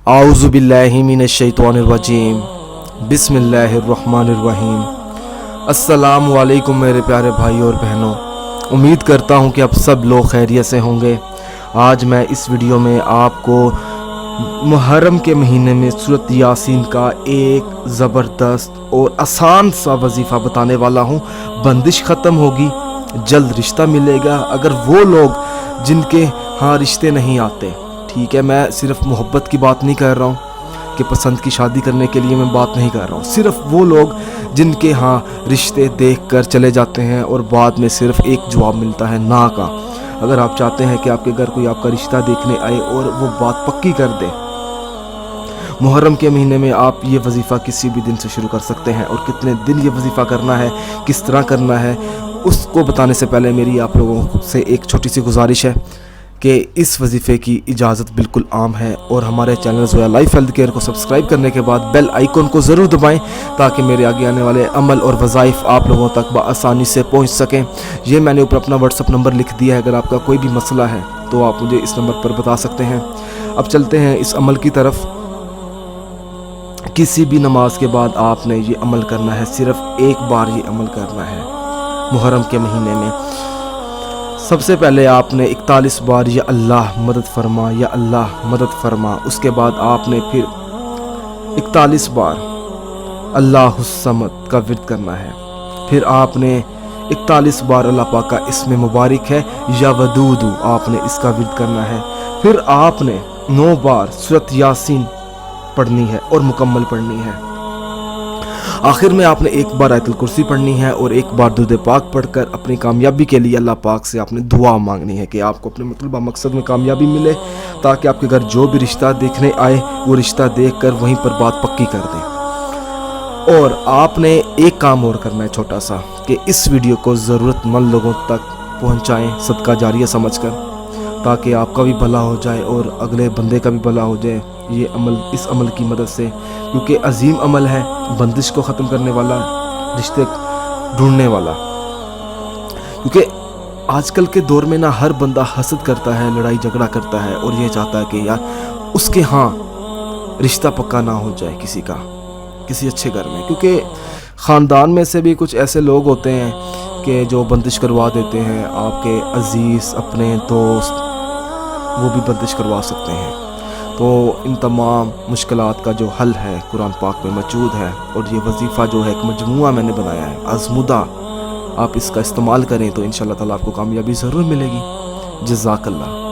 आऊज़ु बिल्लाहि मिनश्शैतानिर्रजीम बिस्मिल्लाहिर्रहमानिर्रहीम। अस्सलामु अलैकुम मेरे प्यारे भाई और बहनों, उम्मीद करता हूँ कि आप सब लोग खैरियत से होंगे। आज मैं इस वीडियो में आपको मुहर्रम के महीने में सूरत यासीन का एक ज़बरदस्त और आसान सा वजीफ़ा बताने वाला हूँ। बंदिश ख़त्म होगी, जल्द रिश्ता मिलेगा। अगर वो लोग जिनके यहाँ रिश्ते नहीं आते, ठीक है, मैं सिर्फ मोहब्बत की बात नहीं कर रहा हूँ कि पसंद की शादी करने के लिए मैं बात नहीं कर रहा हूँ, सिर्फ वो लोग जिनके यहाँ रिश्ते देख कर चले जाते हैं और बाद में सिर्फ एक जवाब मिलता है ना का। अगर आप चाहते हैं कि आपके घर कोई आपका रिश्ता देखने आए और वो बात पक्की कर दे, मुहर्रम के महीने में आप ये वजीफ़ा किसी भी दिन से शुरू कर सकते हैं। और कितने दिन ये वजीफ़ा करना है, किस तरह करना है, उसको बताने से पहले मेरी आप लोगों से एक छोटी सी गुजारिश है कि इस वजीफ़े की इजाज़त बिल्कुल आम है। और हमारे channel Zoya life health care को सब्सक्राइब करने के बाद बेल आइकन को ज़रूर दबाएं ताकि मेरे आगे आने वाले अमल और वज़ाइफ आप लोगों तक बआसानी से पहुंच सकें। ये मैंने ऊपर अपना व्हाट्सअप नंबर लिख दिया है, अगर आपका कोई भी मसला है तो आप मुझे इस नंबर पर बता सकते हैं। अब चलते हैं इस अमल की तरफ। किसी भी नमाज के बाद आपने ये अमल करना है, सिर्फ एक बार ये अमल करना है मुहर्रम के महीने में। सबसे पहले आपने 41 बार या अल्लाह मदद फरमा, या अल्लाह मदद फरमा। उसके बाद आपने फिर 41 बार अल्लाहुस्समद का विर्द करना है। फिर आपने 41 बार अल्लाह पाक का इसमें मुबारक है या वदूदू, आपने इसका विर्द करना है। फिर आपने 9 बार सूरत यासीन पढ़नी है और मुकम्मल पढ़नी है। आखिर में आपने एक बार आयतुल कुर्सी पढ़नी है और एक बार दुरूद पाक पढ़कर अपनी कामयाबी के लिए अल्लाह पाक से आपने दुआ मांगनी है कि आपको अपने मतलूबा मकसद में कामयाबी मिले, ताकि आपके घर जो भी रिश्ता देखने आए वो रिश्ता देखकर वहीं पर बात पक्की कर दें। और आपने एक काम और करना है छोटा सा, कि इस वीडियो को ज़रूरतमंद लोगों तक पहुँचाएँ सदका जारिया समझकर, ताकि आपका भी भला हो जाए और अगले बंदे का भी भला हो जाए ये अमल, इस अमल की मदद से, क्योंकि अजीम अमल है, बंदिश को ख़त्म करने वाला, रिश्ते ढूंढने वाला। क्योंकि आजकल के दौर में ना हर बंदा हसद करता है, लड़ाई झगड़ा करता है और ये चाहता है कि यार उसके यहाँ रिश्ता पक्का ना हो जाए किसी का, किसी अच्छे घर में। क्योंकि ख़ानदान में से भी कुछ ऐसे लोग होते हैं कि जो बंदिश करवा देते हैं, आपके अजीज़ अपने दोस्त वो भी बंदिश करवा सकते हैं। तो इन तमाम मुश्किलात का जो हल है कुरान पाक में मौजूद है। और ये वजीफ़ा जो है एक मजमूआ मैंने बनाया है आज़मुदा, आप इसका इस्तेमाल करें तो इंशाअल्लाह ताला आपको कामयाबी ज़रूर मिलेगी। जज़ाकल्लाह।